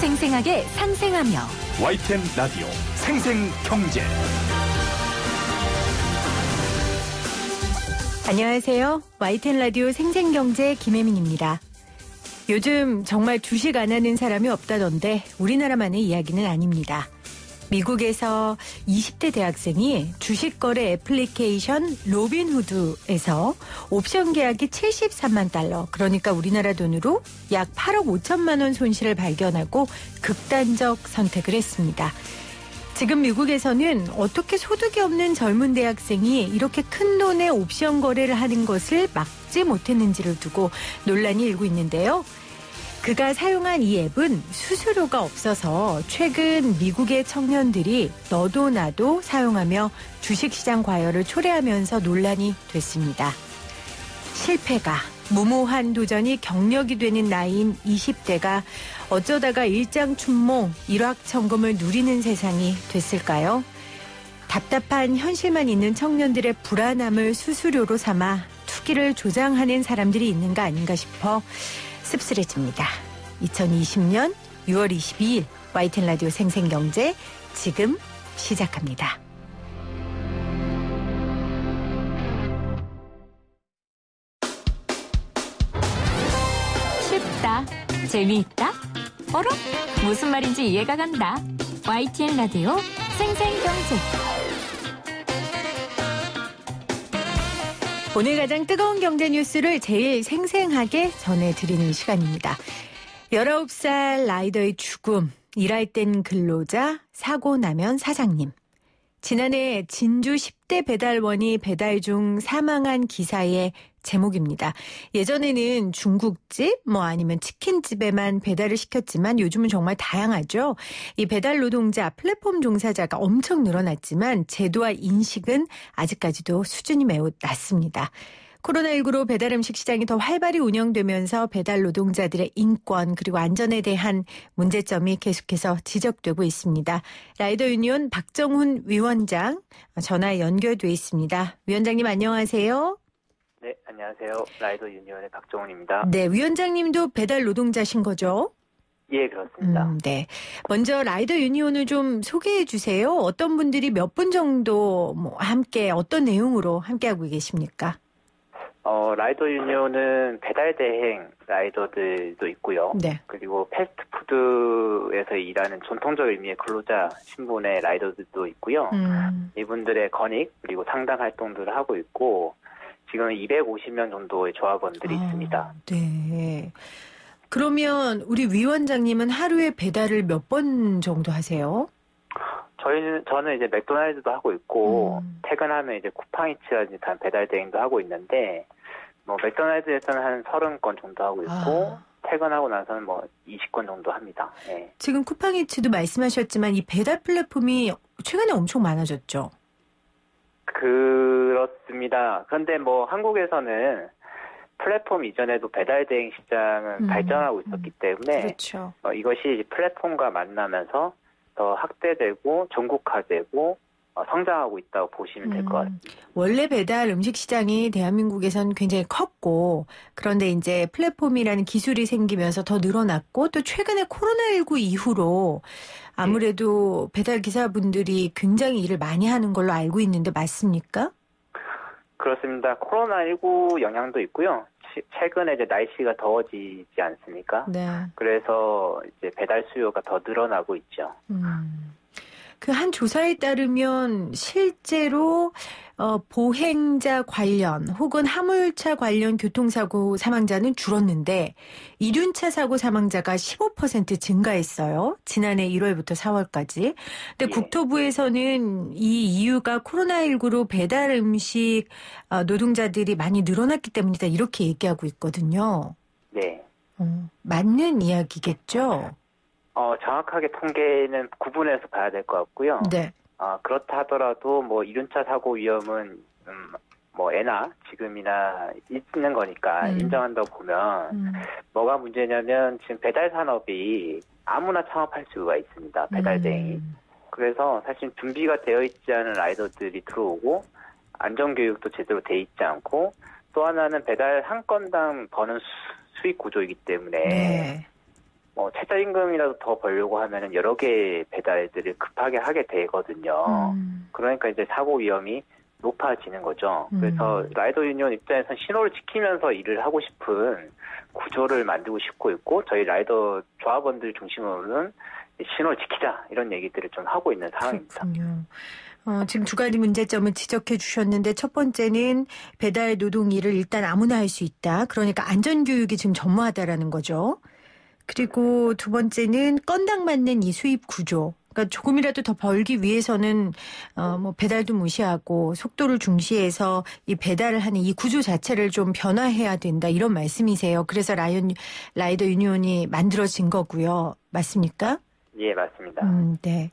생생하게 상생하며 YTN 라디오 생생경제. 안녕하세요. YTN 라디오 생생경제 김혜민입니다. 요즘 정말 주식 안 하는 사람이 없다던데 우리나라만의 이야기는 아닙니다. 미국에서 20대 대학생이 주식거래 애플리케이션 로빈후드에서 옵션 계약이 73만 달러, 그러니까 우리나라 돈으로 약 8억 5천만 원 손실을 발견하고 극단적 선택을 했습니다. 지금 미국에서는 어떻게 소득이 없는 젊은 대학생이 이렇게 큰 돈의 옵션 거래를 하는 것을 막지 못했는지를 두고 논란이 일고 있는데요. 그가 사용한 이 앱은 수수료가 없어서 최근 미국의 청년들이 너도 나도 사용하며 주식시장 과열을 초래하면서 논란이 됐습니다. 실패가 무모한 도전이 경력이 되는 나이인 20대가 어쩌다가 일장춘몽 일확천금을 누리는 세상이 됐을까요? 답답한 현실만 있는 청년들의 불안함을 수수료로 삼아 투기를 조장하는 사람들이 있는가 아닌가 싶어 씁쓸해집니다. 2020년 6월 22일 YTN 라디오 생생경제 지금 시작합니다. 쉽다, 재미있다, 어라? 무슨 말인지 이해가 간다. YTN 라디오 생생경제. 오늘 가장 뜨거운 경제 뉴스를 제일 생생하게 전해드리는 시간입니다. 19살 라이더의 죽음, 일할 땐 근로자, 사고 나면 사장님. 지난해 진주 10대 배달원이 배달 중 사망한 기사의 제목입니다. 예전에는 중국집, 아니면 치킨집에만 배달을 시켰지만 요즘은 정말 다양하죠. 이 배달 노동자, 플랫폼 종사자가 엄청 늘어났지만 제도와 인식은 아직까지도 수준이 매우 낮습니다. 코로나19로 배달 음식 시장이 더 활발히 운영되면서 배달 노동자들의 인권 그리고 안전에 대한 문제점이 계속해서 지적되고 있습니다. 라이더 유니온 박정훈 위원장 전화 연결돼 있습니다. 위원장님 안녕하세요. 네, 안녕하세요. 라이더 유니온의 박정훈입니다. 네, 위원장님도 배달 노동자신 거죠? 예, 그렇습니다. 네. 먼저 라이더 유니온을 좀 소개해 주세요. 어떤 분들이 몇 분 정도 함께 어떤 내용으로 함께하고 계십니까? 라이더 유니온은 배달 대행 라이더들도 있고요. 네. 그리고 패스트푸드에서 일하는 전통적 의미의 근로자 신분의 라이더들도 있고요. 이분들의 건익 그리고 상담 활동들을 하고 있고 지금 250명 정도의 조합원들이 있습니다. 네. 그러면 우리 위원장님은 하루에 배달을 몇 번 정도 하세요? 저는 이제 맥도날드도 하고 있고 퇴근하면 이제 쿠팡이츠라든지 단 배달 대행도 하고 있는데 맥도날드에서는 한 30건 정도 하고 있고 퇴근하고 나서는 20건 정도 합니다. 네. 지금 쿠팡이츠도 말씀하셨지만 이 배달 플랫폼이 최근에 엄청 많아졌죠? 그렇습니다. 그런데 한국에서는 플랫폼 이전에도 배달 대행 시장은 발전하고 있었기 때문에 그렇죠. 이것이 플랫폼과 만나면서 더 확대되고 전국화되고 성장하고 있다고 보시면 될 것 같습니다. 원래 배달 음식 시장이 대한민국에선 굉장히 컸고 그런데 이제 플랫폼이라는 기술이 생기면서 더 늘어났고 또 최근에 코로나19 이후로 아무래도 배달 기사분들이 굉장히 일을 많이 하는 걸로 알고 있는데 맞습니까? 그렇습니다. 코로나19 영향도 있고요. 최근에 이제 날씨가 더워지지 않습니까? 네. 그래서 이제 배달 수요가 더 늘어나고 있죠. 그 한 조사에 따르면 실제로 보행자 관련 혹은 화물차 관련 교통사고 사망자는 줄었는데 이륜차 사고 사망자가 15% 증가했어요. 지난해 1월부터 4월까지. 근데 예. 국토부에서는 이 이유가 코로나19로 배달 음식 노동자들이 많이 늘어났기 때문이다 이렇게 얘기하고 있거든요. 네. 맞는 이야기겠죠? 정확하게 통계는 구분해서 봐야 될 것 같고요. 네. 그렇다 하더라도 이륜차 사고 위험은 애나 지금이나 있는 거니까 인정한다고 보면 뭐가 문제냐면 지금 배달 산업이 아무나 창업할 수가 있습니다. 배달 대행이. 그래서 사실 준비가 되어 있지 않은 라이더들이 들어오고 안전교육도 제대로 돼 있지 않고 또 하나는 배달 한 건당 버는 수익 구조이기 때문에 네. 뭐 최저임금이라도 더 벌려고 하면은 여러 개의 배달들을 급하게 하게 되거든요. 그러니까 이제 사고 위험이 높아지는 거죠. 그래서 라이더 유니온 입장에서는 신호를 지키면서 일을 하고 싶은 구조를 만들고 싶고 있고, 저희 라이더 조합원들 중심으로는 신호를 지키자 이런 얘기들을 좀 하고 있는 상황입니다. 그렇군요. 지금 두 가지 문제점을 지적해 주셨는데, 첫 번째는 배달 노동 일을 일단 아무나 할 수 있다. 그러니까 안전교육이 지금 전무하다라는 거죠. 그리고 두 번째는 건당 맞는 이 수입 구조. 그러니까 조금이라도 더 벌기 위해서는 뭐 배달도 무시하고 속도를 중시해서 이 배달을 하는 이 구조 자체를 좀 변화해야 된다, 이런 말씀이세요. 그래서 라이더 유니온이 만들어진 거고요. 맞습니까? 예, 맞습니다. 네.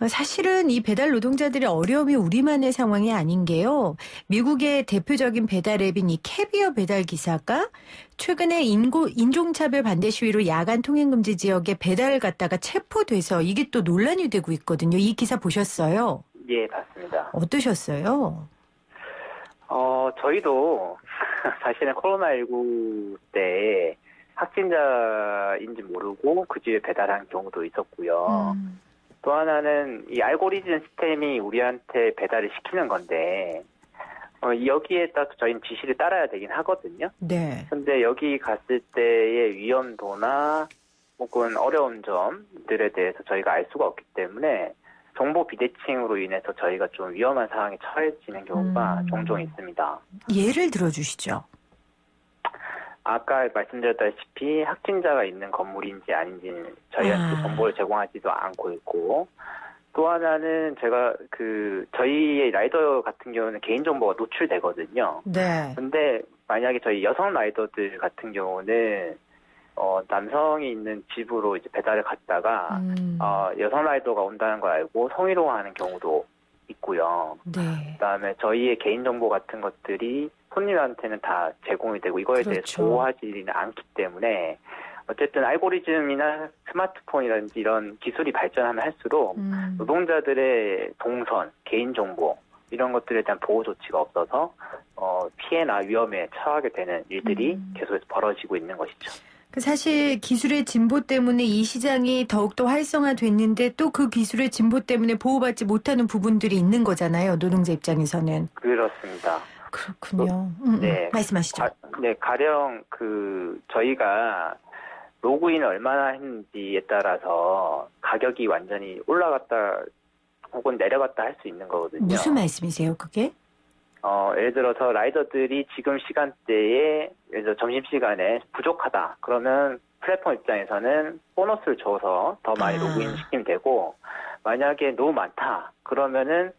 사실은 이 배달 노동자들의 어려움이 우리만의 상황이 아닌 게요. 미국의 대표적인 배달 앱인 이 캐비어 배달 기사가 최근에 인종차별 반대 시위로 야간 통행금지 지역에 배달을 갔다가 체포돼서 이게 또 논란이 되고 있거든요. 이 기사 보셨어요? 예, 봤습니다. 어떠셨어요? 저희도 사실은 코로나19 때 확진자인지 모르고 그 집에 배달한 경우도 있었고요. 또 하나는 이 알고리즘 시스템이 우리한테 배달을 시키는 건데, 여기에 따라서 저희는 지시를 따라야 되긴 하거든요. 네. 근데 여기 갔을 때의 위험도나 혹은 어려운 점들에 대해서 저희가 알 수가 없기 때문에 정보 비대칭으로 인해서 저희가 좀 위험한 상황에 처해지는 경우가 종종 있습니다. 예를 들어주시죠. 아까 말씀드렸다시피 확진자가 있는 건물인지 아닌지는 저희한테 정보를 제공하지도 않고 있고, 또 하나는 제가 저희의 라이더 같은 경우는 개인정보가 노출되거든요. 네. 근데 만약에 저희 여성 라이더들 같은 경우는 남성이 있는 집으로 이제 배달을 갔다가 여성 라이더가 온다는 걸 알고 성희롱하는 경우도 있고요. 네. 그다음에 저희의 개인정보 같은 것들이 손님한테는 다 제공이 되고 이거에 그렇죠. 대해서 보호하지는 않기 때문에 어쨌든 알고리즘이나 스마트폰이라든지 이런 기술이 발전하면 할수록 노동자들의 동선, 개인정보 이런 것들에 대한 보호 조치가 없어서 피해나 위험에 처하게 되는 일들이 계속해서 벌어지고 있는 것이죠. 사실 기술의 진보 때문에 이 시장이 더욱더 활성화됐는데 또 그 기술의 진보 때문에 보호받지 못하는 부분들이 있는 거잖아요. 노동자 입장에서는. 그렇습니다. 그렇군요. 네. 말씀하시죠. 가령 저희가 로그인을 얼마나 했는지에 따라서 가격이 완전히 올라갔다 혹은 내려갔다 할 수 있는 거거든요. 무슨 말씀이세요, 그게? 예를 들어서 라이더들이 지금 시간대에, 예를 들어 점심시간에 부족하다. 그러면 플랫폼 입장에서는 보너스를 줘서 더 많이 로그인 시키면 되고, 만약에 너무 많다. 그러면은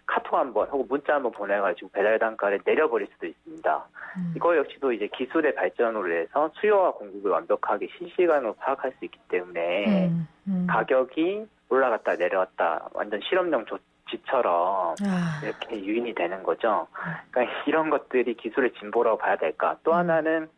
카톡 한번 혹은 문자 한번 보내가지고 배달 단가를 내려버릴 수도 있습니다. 이거 역시도 이제 기술의 발전으로 해서 수요와 공급을 완벽하게 실시간으로 파악할 수 있기 때문에 가격이 올라갔다 내려갔다 완전 실험용 조치처럼 이렇게 유인이 되는 거죠. 그러니까 이런 것들이 기술의 진보라고 봐야 될까. 또 하나는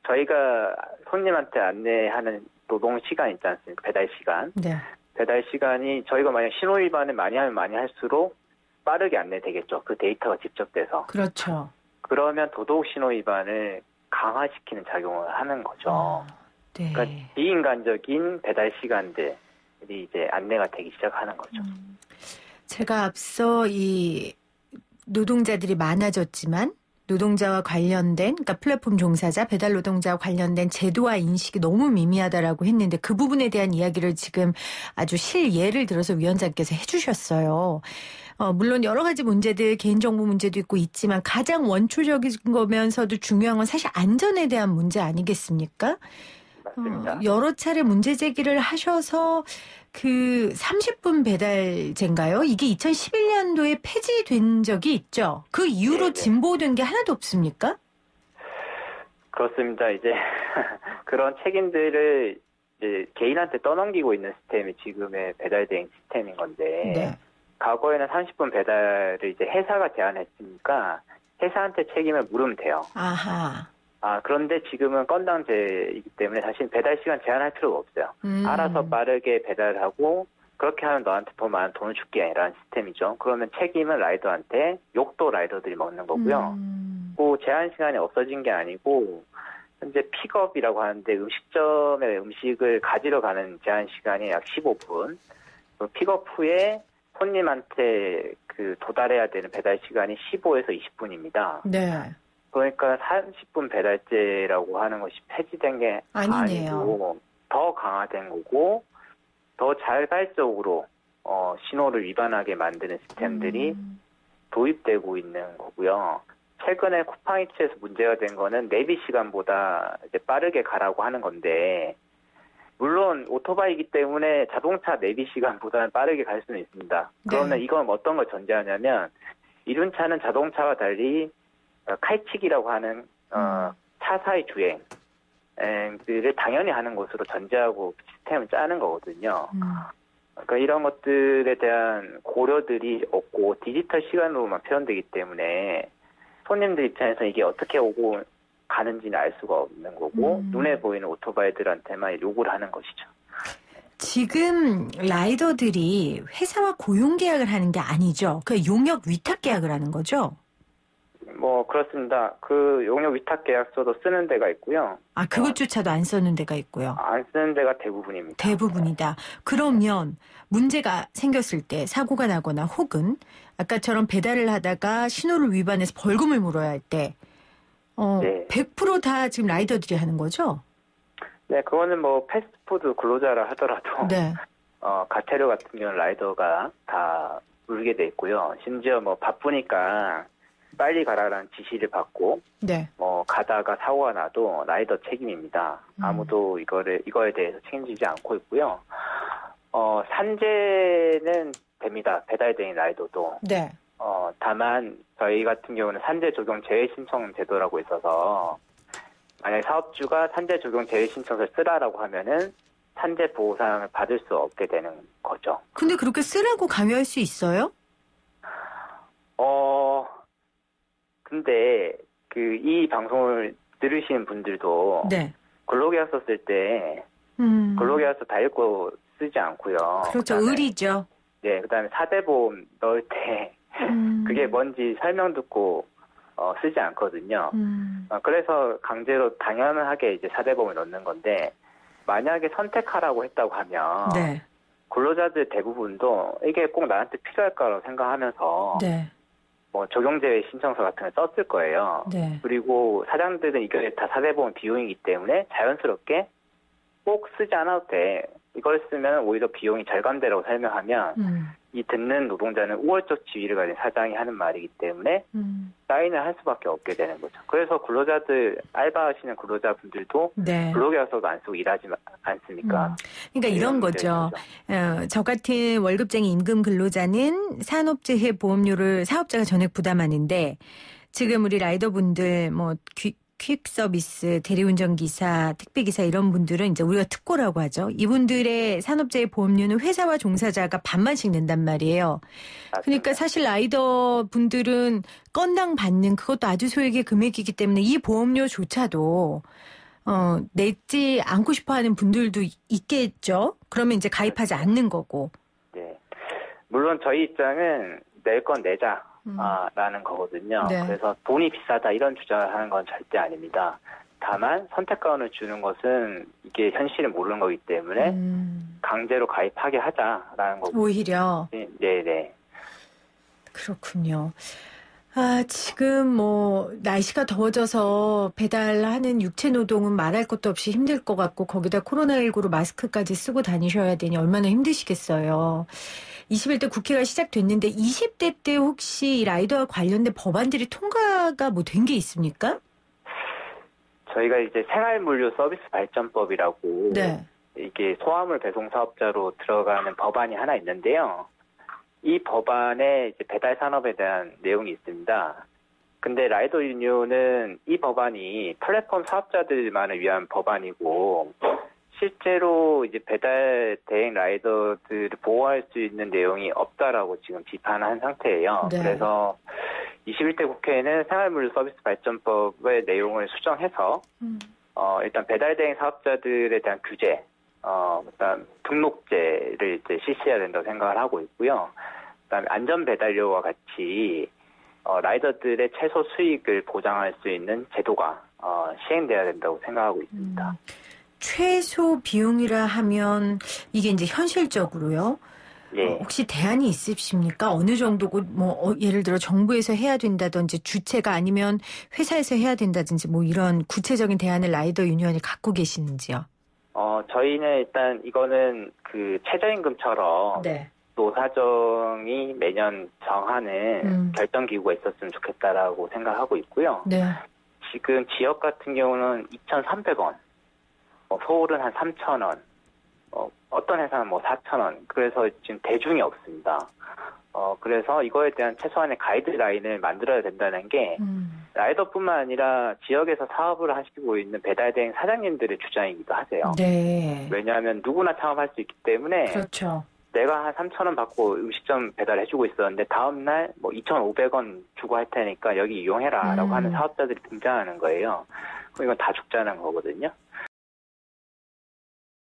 저희가 손님한테 안내하는 노동 시간 있지 않습니까? 배달 시간. 네. 배달 시간이 저희가 만약 신호 위반을 많이 하면 많이 할수록 빠르게 안내되겠죠. 그 데이터가 집적돼서. 그렇죠. 그러면 도덕 신호 위반을 강화시키는 작용을 하는 거죠. 네. 그러니까 비인간적인 배달 시간들이 이제 안내가 되기 시작하는 거죠. 제가 앞서 이 노동자들이 많아졌지만 노동자와 관련된, 그러니까 플랫폼 종사자, 배달 노동자와 관련된 제도와 인식이 너무 미미하다라고 했는데 그 부분에 대한 이야기를 지금 아주 실예를 들어서 위원장께서 해주셨어요. 물론 여러 가지 문제들, 개인정보 문제도 있고 있지만 가장 원초적인 거면서도 중요한 건 사실 안전에 대한 문제 아니겠습니까? 맞습니다. 여러 차례 문제 제기를 하셔서 그 30분 배달제인가요? 이게 2011년도에 폐지된 적이 있죠. 그 이후로 네네. 진보된 게 하나도 없습니까? 그렇습니다. 이제 그런 책임들을 이제 개인한테 떠넘기고 있는 시스템이 지금의 배달 대행 시스템인 건데, 네. 과거에는 30분 배달을 이제 회사가 제한했으니까 회사한테 책임을 물으면 돼요. 아하. 그런데 지금은 건당제이기 때문에 사실 배달 시간 제한할 필요가 없어요. 알아서 빠르게 배달하고 그렇게 하면 너한테 더 많은 돈을 줄게 라는 시스템이죠. 그러면 책임은 라이더한테, 욕도 라이더들이 먹는 거고요. 그 제한 시간이 없어진 게 아니고 현재 픽업이라고 하는데 음식점에 음식을 가지러 가는 제한 시간이 약 15분. 픽업 후에 손님한테 도달해야 되는 배달 시간이 15에서 20분입니다. 네. 그러니까 30분 배달제라고 하는 것이 폐지된 게 아니네요. 아니고 더 강화된 거고 더 자발적으로 신호를 위반하게 만드는 시스템들이 도입되고 있는 거고요. 최근에 쿠팡이츠에서 문제가 된 거는 내비 시간보다 이제 빠르게 가라고 하는 건데 물론 오토바이이기 때문에 자동차 내비 시간보다는 빠르게 갈 수는 있습니다. 그러면 네. 이건 어떤 걸 전제하냐면 이륜차는 자동차와 달리 칼치기라고 하는 차사의 주행을 당연히 하는 것으로 전제하고 시스템을 짜는 거거든요. 그러니까 이런 것들에 대한 고려들이 없고 디지털 시간으로만 표현되기 때문에 손님들 입장에서 이게 어떻게 오고 가는지는 알 수가 없는 거고 눈에 보이는 오토바이들한테만 요구를 하는 것이죠. 지금 라이더들이 회사와 고용 계약을 하는 게 아니죠. 그 용역 위탁 계약을 하는 거죠. 뭐 그렇습니다. 그 용역 위탁 계약서도 쓰는 데가 있고요. 아, 그것조차도 안 쓰는 데가 있고요. 안 쓰는 데가 대부분입니다. 대부분이다. 그러면 문제가 생겼을 때 사고가 나거나 혹은 아까처럼 배달을 하다가 신호를 위반해서 벌금을 물어야 할 때 네. 100% 다 지금 라이더들이 하는 거죠? 네, 그거는 뭐 패스트푸드 근로자라 하더라도 네. 가태료 같은 경우는 라이더가 다 물게 돼 있고요. 심지어 뭐 바쁘니까 빨리 가라라는 지시를 받고 네. 가다가 사고가 나도 라이더 책임입니다. 아무도 이거에 대해서 책임지지 않고 있고요. 산재는 됩니다. 배달대행 라이더도. 네. 다만 저희 같은 경우는 산재 적용 제외 신청 제도라고 있어서 만약에 사업주가 산재 적용 제외 신청을 쓰라라고 하면은 산재 보상을 받을 수 없게 되는 거죠. 근데 그렇게 쓰라고 강요할 수 있어요? 근데 이 방송을 들으시는 분들도 네. 근로계약서 쓸 때 근로계약서 다 읽고 쓰지 않고요. 그렇죠. 그다음에, 의리죠. 네, 그다음에 사대보험 넣을 때 그게 뭔지 설명 듣고 쓰지 않거든요. 그래서 강제로 당연하게 이제 사대보험을 넣는 건데 만약에 선택하라고 했다고 하면 네. 근로자들 대부분도 이게 꼭 나한테 필요할까라고 생각하면서 네. 뭐 적용제외 신청서 같은 걸 썼을 거예요. 네. 그리고 사장들은 이게 다 사대보험 비용이기 때문에 자연스럽게 꼭 쓰지 않아도 돼. 이걸 쓰면 오히려 비용이 절감되라고 설명하면 이 듣는 노동자는 우월적 지위를 가진 사장이 하는 말이기 때문에 사인을 할 수밖에 없게 되는 거죠. 그래서 근로자들, 알바하시는 근로자분들도 네. 근로계약서도 안 쓰고 일하지 않습니까? 그러니까 이런 거죠. 저 같은 월급쟁이 임금 근로자는 산업재해 보험료를 사업자가 전액 부담하는데 지금 우리 라이더분들 뭐 퀵 서비스, 대리운전 기사, 택배 기사 이런 분들은 이제 우리가 특고라고 하죠. 이분들의 산업재해 보험료는 회사와 종사자가 반반씩 낸단 말이에요. 그러니까 사실 라이더 분들은 건당 받는 그것도 아주 소액의 금액이기 때문에 이 보험료조차도 내지 않고 싶어하는 분들도 있겠죠. 그러면 이제 가입하지 않는 거고. 네, 물론 저희 입장은 낼 건 내자. 라는 거거든요. 네. 그래서 돈이 비싸다 이런 주장을 하는 건 절대 아닙니다. 다만 선택권을 주는 것은 이게 현실을 모르는 거기 때문에 강제로 가입하게 하자라는 거고. 오히려. 네네. 그렇군요. 지금 뭐 날씨가 더워져서 배달하는 육체 노동은 말할 것도 없이 힘들 것 같고 거기다 코로나19로 마스크까지 쓰고 다니셔야 되니 얼마나 힘드시겠어요. 21대 국회가 시작됐는데 20대 때 혹시 라이더와 관련된 법안들이 통과가 뭐 된 게 있습니까? 저희가 이제 생활물류 서비스 발전법이라고 네. 이게 소화물 배송 사업자로 들어가는 법안이 하나 있는데요. 이 법안에 이제 배달 산업에 대한 내용이 있습니다. 근데 라이더 유니온은 이 법안이 플랫폼 사업자들만을 위한 법안이고 실제로 이제 배달 대행 라이더들을 보호할 수 있는 내용이 없다라고 지금 비판한 상태예요. 네. 그래서 21대 국회에는 생활물류 서비스 발전법의 내용을 수정해서 일단 배달 대행 사업자들에 대한 규제, 일단 등록제를 이제 실시해야 된다고 생각을 하고 있고요. 그다음에 안전 배달료와 같이 라이더들의 최소 수익을 보장할 수 있는 제도가 시행돼야 된다고 생각하고 있습니다. 최소 비용이라 하면 이게 이제 현실적으로요. 예. 혹시 대안이 있으십니까? 어느 정도고 예를 들어 정부에서 해야 된다든지 주체가 아니면 회사에서 해야 된다든지 이런 구체적인 대안을 라이더 유니언이 갖고 계시는지요? 저희는 일단 이거는 그 최저임금처럼 네. 노사정이 매년 정하는 결정기구가 있었으면 좋겠다라고 생각하고 있고요. 네. 지금 지역 같은 경우는 2,300원, 서울은 한 3,000원, 어떤 회사는 4,000원. 그래서 지금 대중이 없습니다. 그래서 이거에 대한 최소한의 가이드라인을 만들어야 된다는 게 라이더뿐만 아니라 지역에서 사업을 하시고 있는 배달대행 사장님들의 주장이기도 하세요. 네. 왜냐하면 누구나 창업할 수 있기 때문에 그렇죠. 내가 한 3,000원 받고 음식점 배달해주고 있었는데 다음날 2,500원 주고 할 테니까 여기 이용해라 라고 하는 사업자들이 등장하는 거예요. 그럼 이건 다 죽자는 거거든요.